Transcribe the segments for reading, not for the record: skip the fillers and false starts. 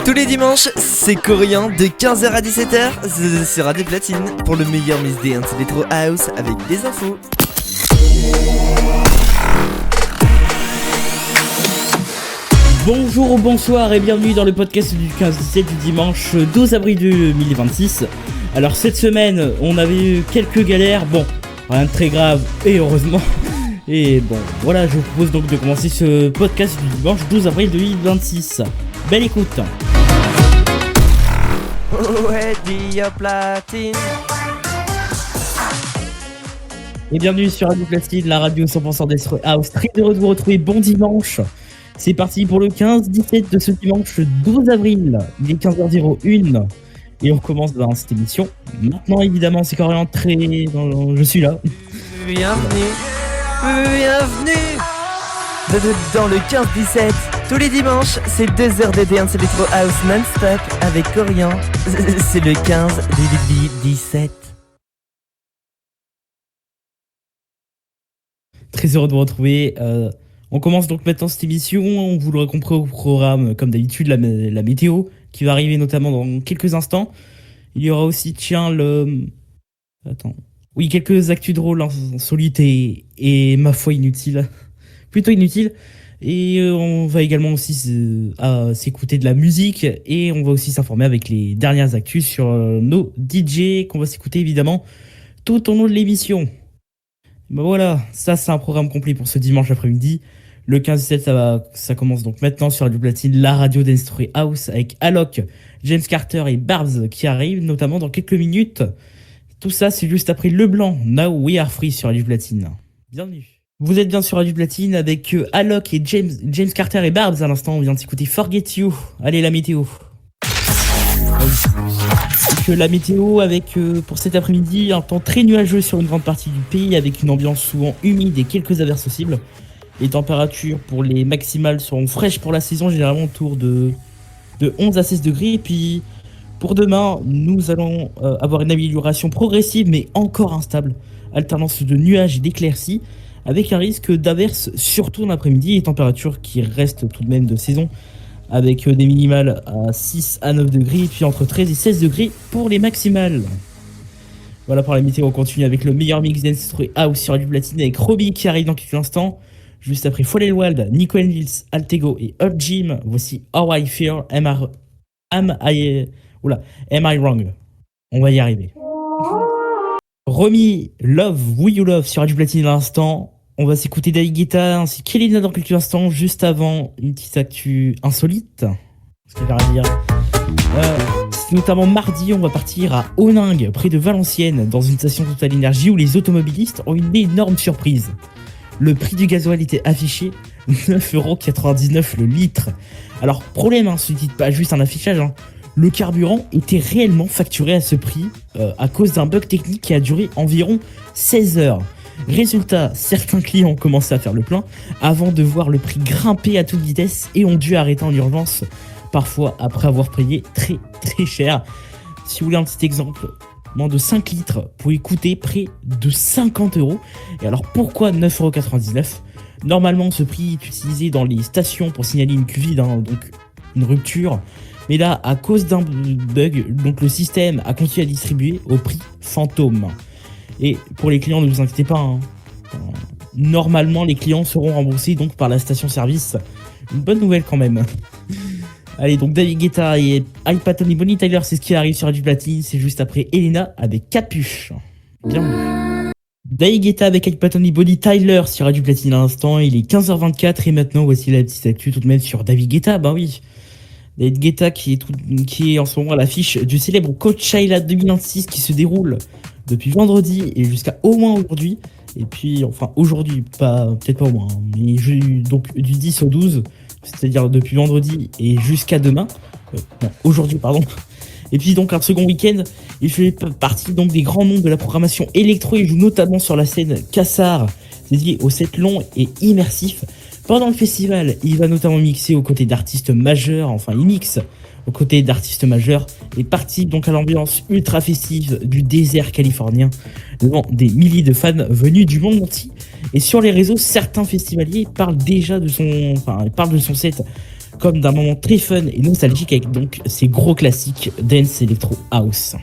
Tous les dimanches, c'est Corian de 15h à 17h sur Radio Platine pour le meilleur mix dance Electro House avec des infos. Bonjour ou bonsoir et bienvenue dans le podcast du 15-17 du dimanche 12 avril 2026. Alors cette semaine, on avait eu quelques galères, bon, rien de très grave et heureusement. Et bon, voilà, je vous propose donc de commencer ce podcast du dimanche 12 avril 2026. Belle écoute. Ouais, Dia Platine. Et bienvenue sur Radio Platine, la radio 100% d'Electro House. Très heureux de vous retrouver, bon dimanche. C'est parti pour le 15-17 de ce dimanche 12 avril. Il est 15h01 et on commence dans cette émission. Maintenant, évidemment, c'est carrément très... Je suis là. Bienvenue dans le 15-17. Tous les dimanches, c'est 2 heures de dance Electro House non-stop avec Corian. C'est le 15-17. Très heureux de vous retrouver. On commence donc maintenant cette émission. On vous l'aurez compris au programme, comme d'habitude, la météo qui va arriver notamment dans quelques instants. Il y aura aussi, quelques actus drôles, insolites et ma foi inutiles. Plutôt inutiles. Et on va également aussi s'écouter de la musique et on va aussi s'informer avec les dernières actus sur nos DJ qu'on va s'écouter évidemment tout au long de l'émission. Ben voilà, ça c'est un programme complet pour ce dimanche après-midi. Le 15-17, ça commence donc maintenant sur Radio Platine, la radio d'Electro House avec Alok, James Carter et Barbs qui arrivent notamment dans quelques minutes. Tout ça, c'est juste après Leblanc, Now We Are Free sur Radio Platine. Bienvenue. Vous êtes bien sur Radio Platine avec Alok et James Carter et Barbs à l'instant. On vient de s'écouter Forget You. Allez, la météo. Donc, la météo avec pour cet après-midi un temps très nuageux sur une grande partie du pays avec une ambiance souvent humide et quelques averses possibles. Les températures pour les maximales seront fraîches pour la saison, généralement autour de 11 à 16 degrés. Et puis pour demain, nous allons avoir une amélioration progressive mais encore instable. Alternance de nuages et d'éclaircies avec un risque d'averses surtout dans l'après-midi et températures qui restent tout de même de saison avec des minimales à 6 à 9 degrés et puis entre 13 et 16 degrés pour les maximales. Voilà pour la météo, on continue avec le meilleur mix dance house sur Radio Platine avec Robbie qui arrive dans quelques instants. Juste après Fall Wild, Nico Nils, Altego et Up Jim, voici How I Feel, Am I Wrong? On va y arriver. Romy, Love, Who You Love sur Radio Platine à l'instant. On va s'écouter David Guetta ainsi qu'Elena dans quelques instants. Juste avant, une petite actu insolite. Ce que j'ai à dire. C'est notamment mardi, on va partir à Oningue, près de Valenciennes, dans une station Total Énergie où les automobilistes ont une énorme surprise. Le prix du gasoil était affiché 9,99€ le litre. Alors, problème, ce n'est pas juste un affichage. Le carburant était réellement facturé à ce prix à cause d'un bug technique qui a duré environ 16 heures. Résultat, certains clients ont commencé à faire le plein avant de voir le prix grimper à toute vitesse et ont dû arrêter en urgence, parfois après avoir payé très très cher. Si vous voulez un petit exemple, moins de 5 litres pouvait coûter près de 50€. Et alors pourquoi 9,99€? Normalement ce prix est utilisé dans les stations pour signaler une QVID, donc une rupture. Mais là, à cause d'un bug, donc le système a continué à distribuer au prix fantôme. Et pour les clients, ne vous inquiétez pas, normalement les clients seront remboursés donc par la station-service. Une bonne nouvelle quand même. Allez, donc David Guetta et Hype Patton et Bonnie Tyler, c'est ce qui arrive sur Radio Platine. C'est juste après Elena avec Capuche. Bienvenue. David Guetta avec Hype Patton et Bonnie Tyler sur Radio Platine à l'instant. Il est 15h24 et maintenant voici la petite actu tout de même sur David Guetta. Ben oui, David Guetta qui est en ce moment à l'affiche du célèbre Coachella 2026 qui se déroule depuis vendredi et jusqu'à au moins aujourd'hui. Et puis, enfin aujourd'hui, peut-être pas au moins, mais donc du 10 au 12, c'est-à-dire depuis vendredi et jusqu'à demain. Aujourd'hui, pardon. Et puis donc un second week-end, il fait partie donc des grands noms de la programmation électro. Il joue notamment sur la scène Cassar, dédiée au set long et immersif. Pendant le festival, il va notamment mixer aux côtés d'artistes majeurs, enfin il mixe aux côtés d'artistes majeurs et participe donc à l'ambiance ultra festive du désert californien devant des milliers de fans venus du monde entier. Et sur les réseaux, certains festivaliers parlent déjà de son set comme d'un moment très fun et nostalgique avec donc ces gros classiques dance electro house.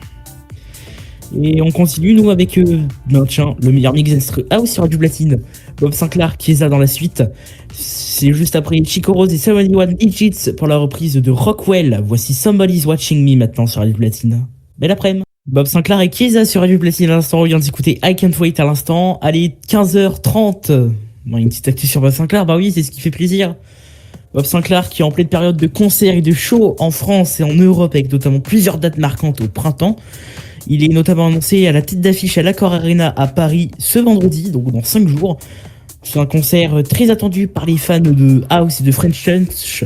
Et on continue nous avec le meilleur mix electro house sur Radio Platine. Bob Sinclair, Chiesa dans la suite. C'est juste après Chico Rose et 71 Digits pour la reprise de Rockwell. Voici Somebody's Watching Me maintenant sur Radio Platine. Belle après-midi. Bob Sinclair et Chiesa sur Radio Platine à l'instant. On vient d'écouter I Can't Wait à l'instant. Allez, 15h30. Une petite actu sur Bob Sinclair, bah oui, c'est ce qui fait plaisir. Bob Sinclair qui est en pleine période de concerts et de shows en France et en Europe avec notamment plusieurs dates marquantes au printemps. Il est notamment annoncé à la tête d'affiche à l'Accor Arena à Paris ce vendredi, donc dans 5 jours. C'est un concert très attendu par les fans de House et de French Touch.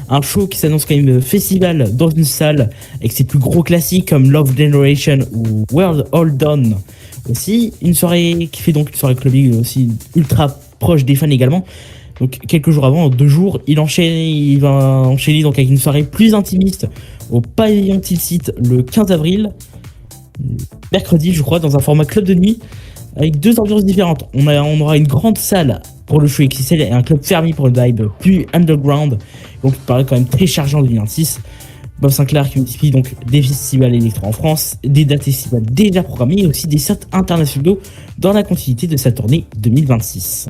Un show qui s'annonce quand même festival dans une salle avec ses plus gros classiques comme Love Generation ou World Hold On. Aussi, une soirée qui fait donc une soirée clubbing aussi ultra proche des fans également. Donc quelques jours avant, en 2 jours, il va enchaîner donc avec une soirée plus intimiste au pavillon Tilsit le 15 avril, mercredi je crois, dans un format club de nuit avec 2 ambiances différentes. On aura une grande salle pour le show XXL et un club fermé pour le vibe plus underground. Donc il paraît quand même très chargé en 2026. Bob Sinclair qui multiplie donc des festivals électro en France, des dates festivals déjà programmées et aussi des sets internationaux dans la continuité de sa tournée 2026.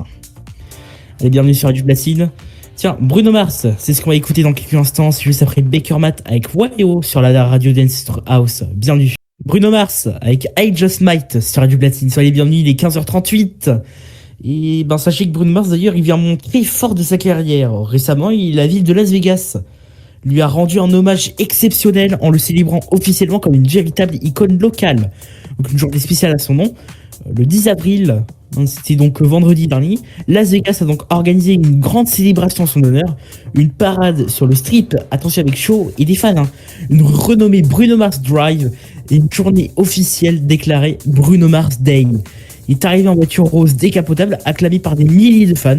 Allez, bienvenue sur Radio Platine. Tiens, Bruno Mars, c'est ce qu'on va écouter dans quelques instants, juste après Baker Matt avec Wario sur la radio Dance House. Bienvenue. Bruno Mars avec I Just Might sur Radio Platine. Soyez les bienvenus, il est 15h38. Et ben sachez que Bruno Mars d'ailleurs, il vient montrer fort de sa carrière. Récemment, la ville de Las Vegas lui a rendu un hommage exceptionnel en le célébrant officiellement comme une véritable icône locale. Donc une journée spéciale à son nom. Le 10 avril, c'était donc vendredi dernier, Las Vegas a donc organisé une grande célébration en son honneur, une parade sur le strip, attention avec show et des fans, une renommée Bruno Mars Drive et une journée officielle déclarée Bruno Mars Day. Il est arrivé en voiture rose décapotable, acclamé par des milliers de fans,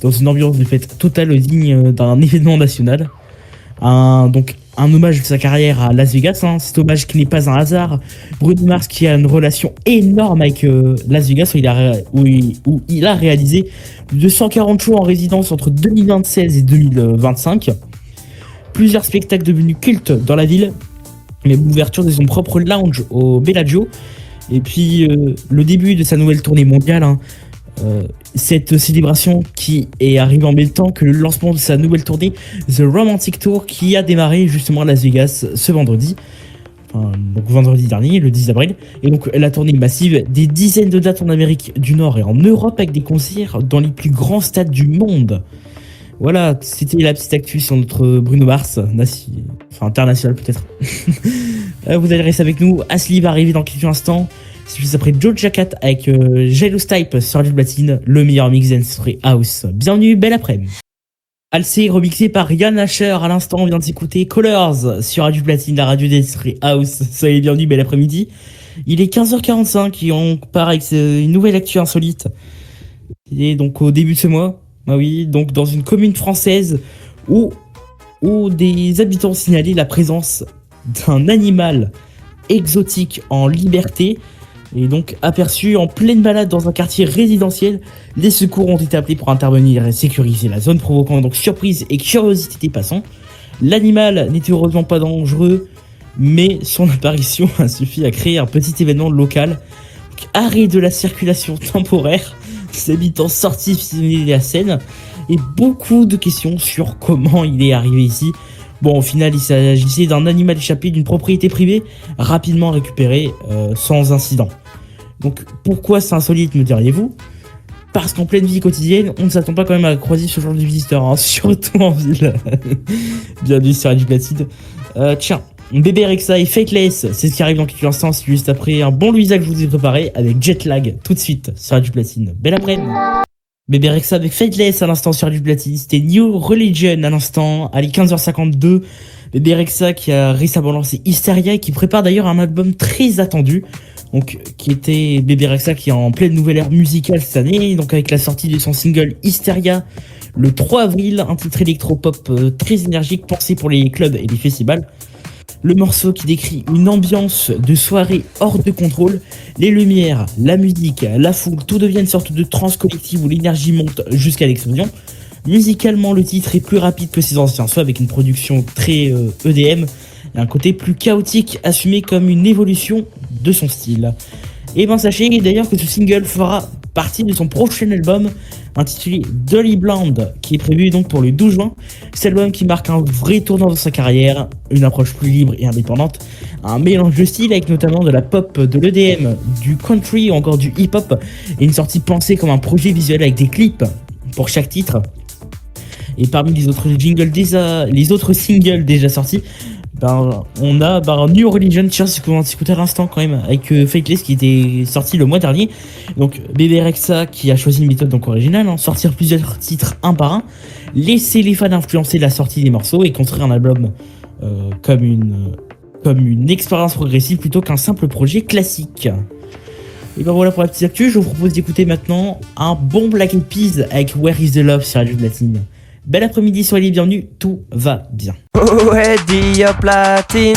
dans une ambiance de fête totale digne d'un événement national. Donc un hommage de sa carrière à Las Vegas, cet hommage qui n'est pas un hasard. Bruno Mars qui a une relation énorme avec Las Vegas où il a réalisé plus de 140 shows en résidence entre 2016 et 2025. Plusieurs spectacles devenus cultes dans la ville, mais l'ouverture de son propre lounge au Bellagio. Et puis le début de sa nouvelle tournée mondiale, cette célébration qui est arrivée en même temps que le lancement de sa nouvelle tournée The Romantic Tour qui a démarré justement à Las Vegas ce vendredi, donc vendredi dernier, le 10 avril. Et donc la tournée massive, des dizaines de dates en Amérique du Nord et en Europe avec des concerts dans les plus grands stades du monde. Voilà, c'était la petite actu sur notre Bruno Mars, international peut-être. Vous allez rester avec nous, Asli va arriver dans quelques instants. C'est juste après Doja Cat avec Jealous Type sur Radio Platine, le meilleur mix dance house. Bienvenue, belle après-midi. Alcé remixé par Yann Asher à l'instant, on vient de s'écouter Colors sur Radio Platine, la radio dance house. Soyez bienvenue, belle après-midi. Il est 15h45 et on part avec une nouvelle actu insolite. Et donc au début de ce mois, bah oui, donc dans une commune française où des habitants ont signalé la présence d'un animal exotique en liberté. Et donc aperçu en pleine balade dans un quartier résidentiel, les secours ont été appelés pour intervenir et sécuriser la zone, provoquant donc surprise et curiosité des passants. L'animal n'était heureusement pas dangereux, mais son apparition a suffi à créer un petit événement local. Donc, arrêt de la circulation temporaire, les habitants sortis filmer la scène et beaucoup de questions sur comment il est arrivé ici. Bon, au final, il s'agissait d'un animal échappé d'une propriété privée, rapidement récupéré sans incident. Donc, pourquoi c'est insolite, me diriez-vous ? Parce qu'en pleine vie quotidienne, on ne s'attend pas quand même à croiser ce genre de visiteurs, surtout en ville. Bienvenue sur Radio Platine. Tiens, Bébé Rexha et Faithless, c'est ce qui arrive dans quelques instants, juste après un bon Louisa que je vous ai préparé avec Jetlag, tout de suite sur Radio Platine. Belle après-midi. Bébé Rexha avec Faithless à l'instant sur Radio Platine, c'était New Religion à l'instant, allez 15h52. Bébé Rexha qui a récemment lancé Hysteria et qui prépare d'ailleurs un album très attendu. Donc, qui était Bébé Rexha qui est en pleine nouvelle ère musicale cette année, donc avec la sortie de son single Hysteria le 3 avril, un titre électropop très énergique pensé pour les clubs et les festivals. Le morceau qui décrit une ambiance de soirée hors de contrôle, les lumières, la musique, la foule, tout devient une sorte de transe collective où l'énergie monte jusqu'à l'explosion. Musicalement, le titre est plus rapide que ses anciens sons, avec une production très EDM et un côté plus chaotique, assumé comme une évolution de son style. Et ben sachez d'ailleurs que ce single fera partie de son prochain album intitulé Dolly Blonde, qui est prévu donc pour le 12 juin. Cet album qui marque un vrai tournant dans sa carrière, une approche plus libre et indépendante, un mélange de styles avec notamment de la pop, de l'EDM, du country ou encore du hip-hop, et une sortie pensée comme un projet visuel avec des clips pour chaque titre. Et parmi les autres singles déjà sortis, on a New Religion, ce qu'on a écouté à l'instant quand même, avec Faithless qui était sorti le mois dernier. Donc Bebe Rexha qui a choisi une méthode donc originale, sortir plusieurs titres un par un, laisser les fans influencer la sortie des morceaux et construire un album comme une expérience progressive plutôt qu'un simple projet classique. Et ben voilà pour la petite actu, je vous propose d'écouter maintenant un bon Black Eyed Peas avec Where is the Love sur Radio Platine. Bel après-midi, soyez les bienvenus, tout va bien. Ouais, Dio Platine.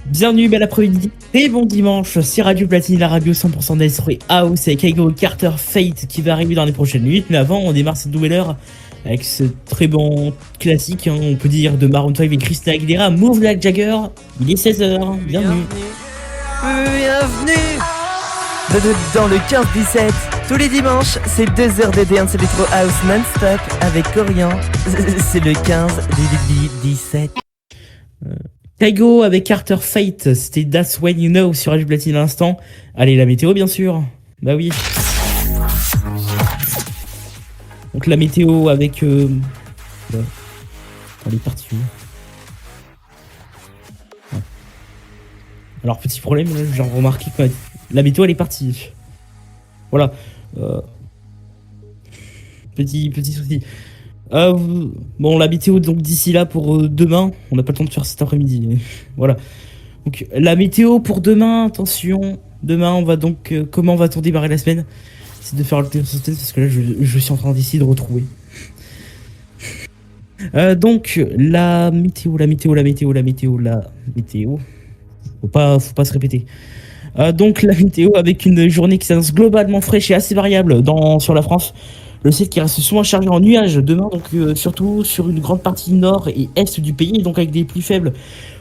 Bienvenue, bel après-midi et bon dimanche, c'est Radio Platine, la radio 100% d'Estro et House avec Kygo, Carter, Fate qui va arriver dans les prochaines minutes. Mais avant, on démarre cette nouvelle heure avec ce très bon classique, on peut dire, de Maroon 5 et Christina Aguilera, Move Like Jagger. Il est 16h, bienvenue. Bienvenue dans le 15-17. Tous les dimanches, c'est 2 heures de dance électro house non-stop avec Corian. C'est le 15 du 17. Kygo avec Carter Fate, c'était That's When You Know sur Radio Platine à l'instant. Allez, la météo bien sûr. Bah oui. Donc la météo avec... Elle est partie où ? Alors petit problème, là, j'ai remarqué que la météo elle est partie. Voilà. Petit souci. Bon, la météo donc d'ici là pour demain, on n'a pas le temps de faire cet après-midi. Voilà. Donc la météo pour demain, attention. Demain, on va donc comment va-t-on démarrer la semaine ? C'est de faire le suspense parce que là je suis en train d'essayer de retrouver. Donc la météo. Faut pas se répéter. Donc la météo avec une journée qui s'annonce globalement fraîche et assez variable sur la France. Le ciel qui reste souvent chargé en nuages demain, donc surtout sur une grande partie nord et est du pays, donc avec des pluies faibles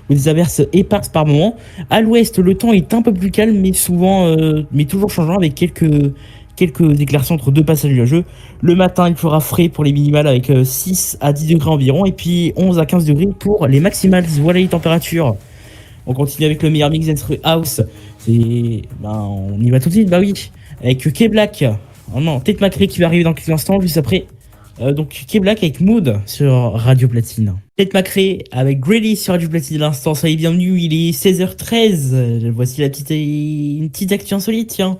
ou des averses éparses par moment. À l'ouest, le temps est un peu plus calme, mais toujours changeant avec quelques éclaircies entre deux passages nuageux. Le matin, il fera frais pour les minimales avec 6 à 10 degrés environ, et puis 11 à 15 degrés pour les maximales. Voilà les températures. On continue avec le meilleur mix d'Estro House. On y va tout de suite, bah oui. Avec K-Black. Oh non, Tate McRae qui va arriver dans quelques instants, juste après. Donc K-Black avec Mood sur Radio Platine. Tate McRae avec Grady sur Radio Platine à l'instant. Soyez bienvenus, il est 16h13. Voici une petite actu insolite, tiens.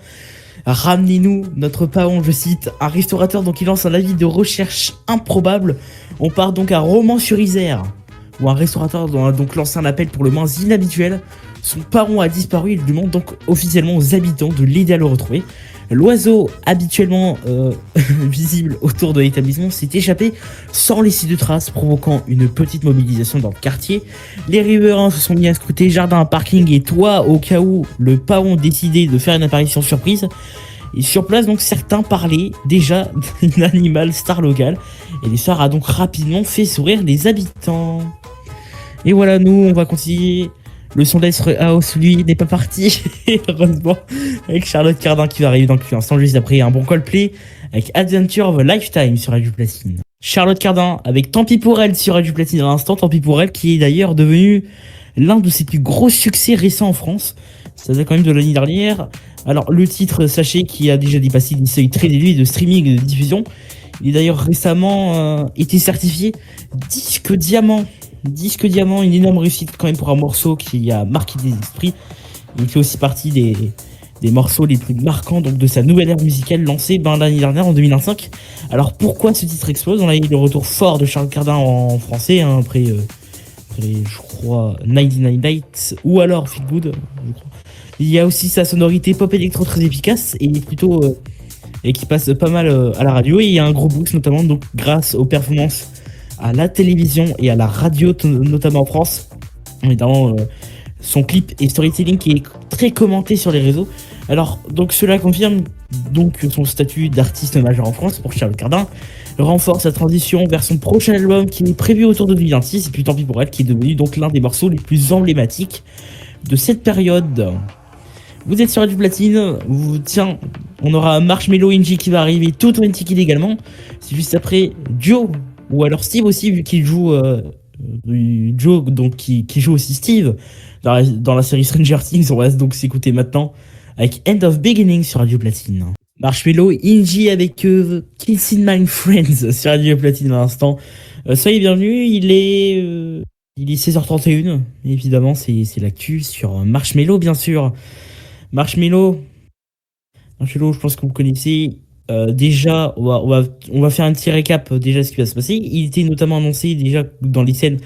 Ramenez-nous notre paon, je cite, un restaurateur donc il lance un avis de recherche improbable. On part donc à Romans-sur-Isère, où un restaurateur a donc lancé un appel pour le moins inhabituel. Son paron a disparu, il demande donc officiellement aux habitants de l'aider à le retrouver. L'oiseau, habituellement visible autour de l'établissement, s'est échappé sans laisser de traces, provoquant une petite mobilisation dans le quartier. Les riverains se sont mis à scruter jardin, parking et toit au cas où le paon décidait de faire une apparition surprise. Et sur place, donc, certains parlaient déjà d'un animal star local. Et l'histoire a donc rapidement fait sourire les habitants. Et voilà, nous, on va continuer. Le son d'Estro House, lui, n'est pas parti, heureusement, avec Charlotte Cardin qui va arriver dans quelques instants, juste après un bon Coldplay, avec Adventure of a Lifetime sur Radio Platine. Charlotte Cardin avec Tant pis pour elle sur Radio Platine à l'instant, Tant pis pour elle, qui est d'ailleurs devenu l'un de ses plus gros succès récents en France. Ça date quand même de l'année dernière. Alors, le titre, sachez qu'il a déjà dépassé des seuils très élevés de streaming et de diffusion. Il est d'ailleurs récemment été certifié disque diamant. Disque diamant, une énorme réussite quand même pour un morceau qui a marqué des esprits. Il fait aussi partie des morceaux les plus marquants donc de sa nouvelle ère musicale lancée l'année dernière en 2025. Alors pourquoi ce titre explose ? On a eu le retour fort de Charles Cardin en français après je crois 99 Nights ou alors Feel Good, je crois. Il y a aussi sa sonorité pop électro très efficace et plutôt et qui passe pas mal à la radio, et il y a un gros boost notamment donc grâce aux performances à la télévision et à la radio, notamment en France. Évidemment, son clip et storytelling qui est très commenté sur les réseaux. Alors, donc cela confirme donc son statut d'artiste majeur en France pour Charlotte Cardin, renforce sa transition vers son prochain album qui est prévu autour de 2026, et puis tant pis pour elle, qui est devenu donc l'un des morceaux les plus emblématiques de cette période. Vous êtes sur Radio Platine, tiens, on aura Marshmello Inji qui va arriver, tout 20 Kid également, c'est juste après Joe, ou alors Steve aussi, vu qu'il joue Joe, donc qui joue aussi Steve dans la série Stranger Things. On va donc s'écouter maintenant avec End of Beginning sur Radio Platine. Marshmello Inji avec Kissing My Friends sur Radio Platine à l'instant. Soyez bienvenus, il est 16h31, évidemment c'est l'actu sur Marshmello bien sûr. Marshmello, je pense que vous connaissez. Déjà, on va faire un petit récap déjà de ce qui va se passer. Il était notamment annoncé déjà dans les scènes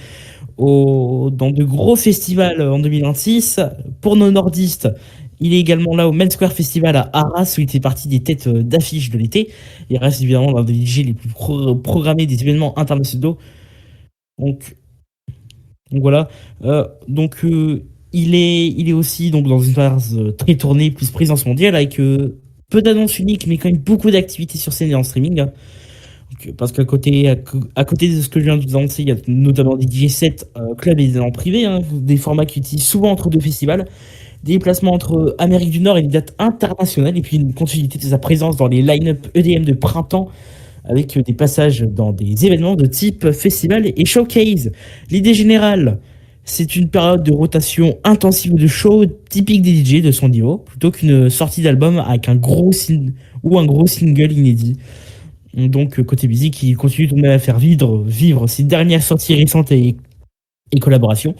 dans de gros festivals en 2026. Pour nos nordistes, il est également là au Main Square Festival à Arras où il fait partie des têtes d'affiche de l'été. Il reste évidemment l'un des DJ les plus programmés des événements internationaux. Donc voilà. Il est aussi donc dans une phase très tournée, plus présence mondiale, avec peu d'annonces uniques, mais quand même beaucoup d'activités sur scène et en streaming. Donc, parce qu'à côté de ce que je viens de vous annoncer, il y a notamment des DJ sets clubs et des événements privés, des formats qui utilisent souvent entre deux festivals, des déplacements entre Amérique du Nord et des dates internationales, et puis une continuité de sa présence dans les line-up EDM de printemps, avec des passages dans des événements de type festival et showcase. L'idée générale, c'est une période de rotation intensive de show typique des DJ de son niveau, plutôt qu'une sortie d'album avec un gros single inédit. Donc côté musique, il continue tout de même à faire vivre ses dernières sorties récentes et collaborations.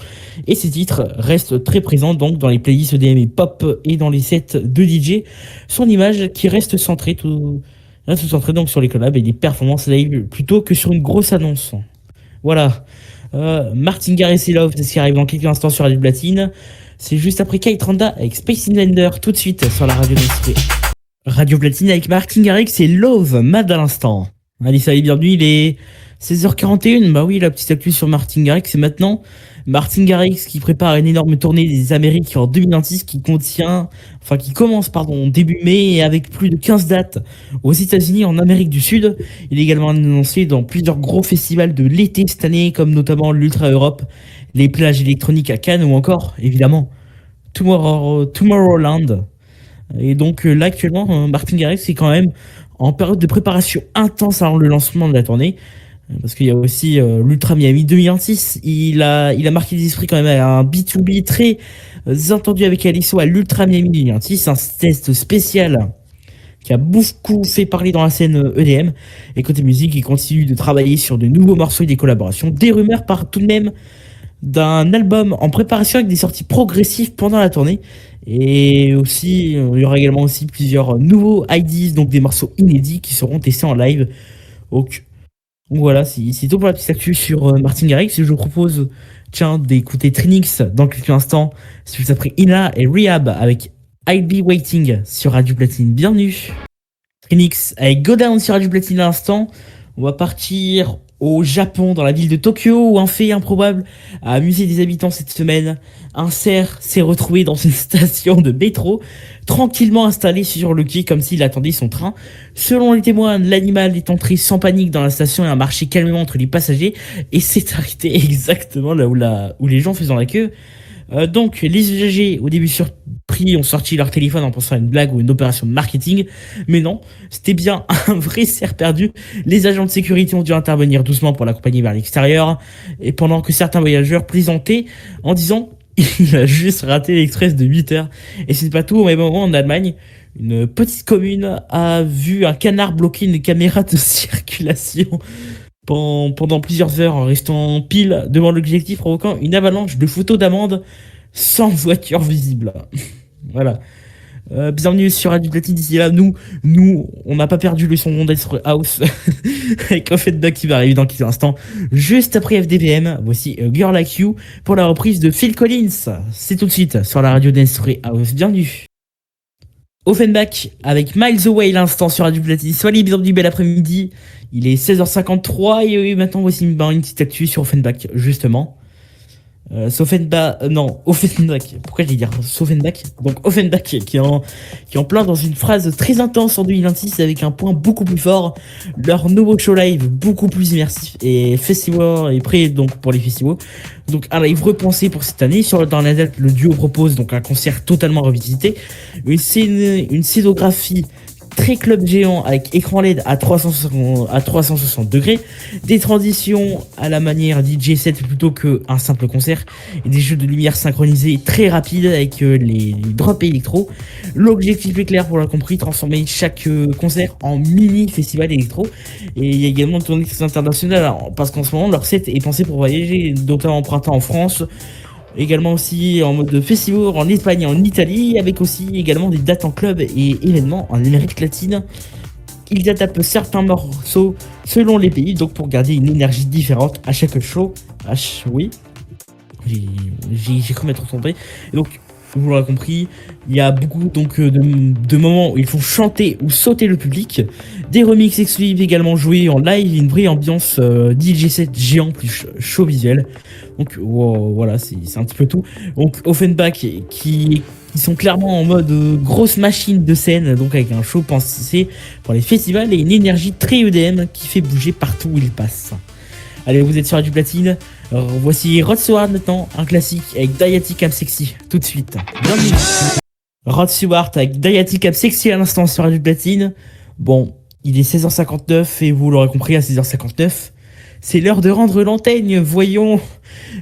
Et ces titres restent très présents donc dans les playlists EDM et pop et dans les sets de DJ. Son image qui reste centrée donc sur les collabs et les performances live plutôt que sur une grosse annonce. Voilà. Martin Garrix et Love, c'est ce qui arrive dans quelques instants sur Radio Platine. C'est juste après Kate Randa avec Space Inlander, tout de suite sur la radio d'Esprit. Radio Platine avec Martin Garrix et Love, Mad à l'instant. Allez, salut, bienvenue, il est 16h41. Bah oui, la petite actu sur Martin Garrix, c'est maintenant. Martin Garrix qui prépare une énorme tournée des Amériques en 2026 qui commence début mai et avec plus de 15 dates aux États-Unis, en Amérique du Sud. Il est également annoncé dans plusieurs gros festivals de l'été cette année, comme notamment l'Ultra Europe, les plages électroniques à Cannes ou encore, évidemment, Tomorrowland. Et donc là, actuellement, Martin Garrix est quand même en période de préparation intense avant le lancement de la tournée. Parce qu'il y a aussi l'Ultra Miami 2026. Il a marqué les esprits quand même à un B2B très entendu avec Alisso à l'Ultra Miami 2026. Un test spécial qui a beaucoup fait parler dans la scène EDM. Et côté musique, il continue de travailler sur de nouveaux morceaux et des collaborations. Des rumeurs partent tout de même d'un album en préparation avec des sorties progressives pendant la tournée. Et aussi, il y aura également aussi plusieurs nouveaux IDs, donc des morceaux inédits qui seront testés en live. Donc voilà, c'est tout pour la petite actu sur Martin Garrix. Je vous propose d'écouter Trinix dans quelques instants. Suite après Ina et Rehab avec I'll Be Waiting sur Radio Platine. Bienvenue. Trinix avec Go Down sur Radio Platine à l'instant. On va partir au Japon, dans la ville de Tokyo, où un fait improbable a amusé des habitants cette semaine. Un cerf s'est retrouvé dans une station de métro, tranquillement installé sur le quai comme s'il attendait son train. Selon les témoins, l'animal est entré sans panique dans la station et a marché calmement entre les passagers et s'est arrêté exactement là où les gens faisaient la queue. Donc les usagers, au début surpris, ont sorti leur téléphone en pensant à une blague ou une opération de marketing, mais non, c'était bien un vrai cerf perdu. Les agents de sécurité ont dû intervenir doucement pour l'accompagner vers l'extérieur, et pendant que certains voyageurs plaisantaient en disant il a juste raté l'express de 8 heures. Et c'est pas tout, au même moment en Allemagne, une petite commune a vu un canard bloquer une caméra de circulation pendant plusieurs heures en restant pile devant l'objectif, provoquant une avalanche de photos d'amende sans voiture visible. Voilà. Bienvenue sur Radio Platine. D'ici là, nous, on n'a pas perdu le son d'être house avec Offenbach qui va arriver dans quelques instants. Juste après FDVM, voici Girl Like You pour la reprise de Phil Collins. C'est tout de suite sur la radio Dance House. Bienvenue. Offenbach avec Miles Away l'instant sur Radio Platine. Soyez bienvenue, bel après-midi. Il est 16h53 et maintenant voici une petite actu sur Offenbach justement. Offenbach. Pourquoi je vais dire Offenbach? Donc Offenbach qui est en plein dans une phrase très intense en 2026 avec un point beaucoup plus fort. Leur nouveau show live beaucoup plus immersif et festival est prêt donc pour les festivals. Donc un live repensé pour cette année. Dans la date, le duo propose donc un concert totalement revisité, une scénographie très club géant avec écran LED à 360 degrés, des transitions à la manière DJ set plutôt qu'un simple concert, et des jeux de lumière synchronisés très rapides avec les drops électro. L'objectif est clair, pour l'avoir compris, transformer chaque concert en mini festival électro. Et il y a également une tournée internationale parce qu'en ce moment leur set est pensé pour voyager, notamment en printemps en France. Également aussi en mode festival en Espagne et en Italie, avec aussi également des dates en club et événements en Amérique latine. Ils adaptent certains morceaux selon les pays, donc pour garder une énergie différente à chaque show. Oui, j'ai cru m'être trompé. Et donc, vous l'aurez compris, il y a beaucoup donc de moments où ils font chanter ou sauter le public, des remixes exclusifs également joués en live, une vraie ambiance DJ set géant plus show visuel. Donc voilà, c'est un petit peu tout. Donc Offenbach qui sont clairement en mode grosse machine de scène, donc avec un show pensé pour les festivals et une énergie très EDM qui fait bouger partout où ils passent. Allez, vous êtes sur Radio Platine. Alors, voici Rod Stewart maintenant, un classique avec Dayati Cap Sexy, tout de suite. Bienvenue. Rod Stewart avec Dayati Cap Sexy à l'instant sur Radio Platine. Bon, il est 16h59 et vous l'aurez compris, à 16h59, c'est l'heure de rendre l'antenne. Voyons,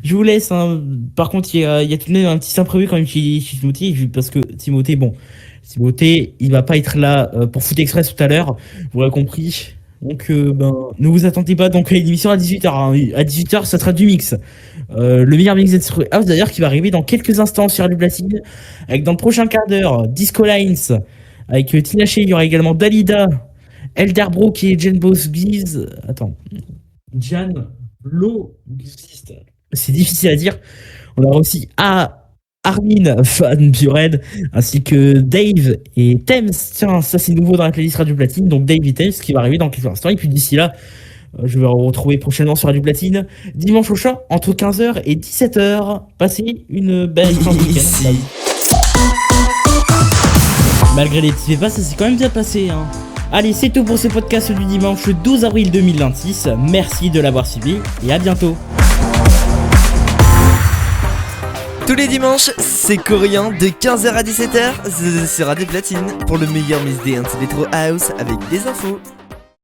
je vous laisse. Hein. Par contre, il y a tout de même un petit imprévu quand même chez Timothée, parce que Timothée, il va pas être là pour Foot Express tout à l'heure, vous l'aurez compris. Donc, ne vous attendez pas donc à l'émission à 18h. Hein. À 18h, ça sera du mix. Le meilleur mix d'Etro House d'ailleurs qui va arriver dans quelques instants sur Radio Platine. Avec dans le prochain quart d'heure, Disco Lines. Avec Tina Shea, il y aura également Dalida, Elderbrook et Jan Bosgiz. Attends. Jan Blogist. C'est difficile à dire. On aura aussi Armin Van Buren ainsi que Dave et Thames. Tiens, ça c'est nouveau dans la playlist Radio Platine. Donc Dave et Thames qui va arriver dans quelques instants. Et puis d'ici là, je vais vous retrouver prochainement sur Radio Platine dimanche prochain entre 15h et 17h. Passez une belle fin de week-end. Malgré les petits débats, ça s'est quand même bien passé. Hein. Allez, c'est tout pour ce podcast du dimanche 12 avril 2026. Merci de l'avoir suivi et à bientôt. Tous les dimanches, c'est Corian de 15h à 17h sur Radio Platine pour le meilleur mix dance Electro House avec des infos.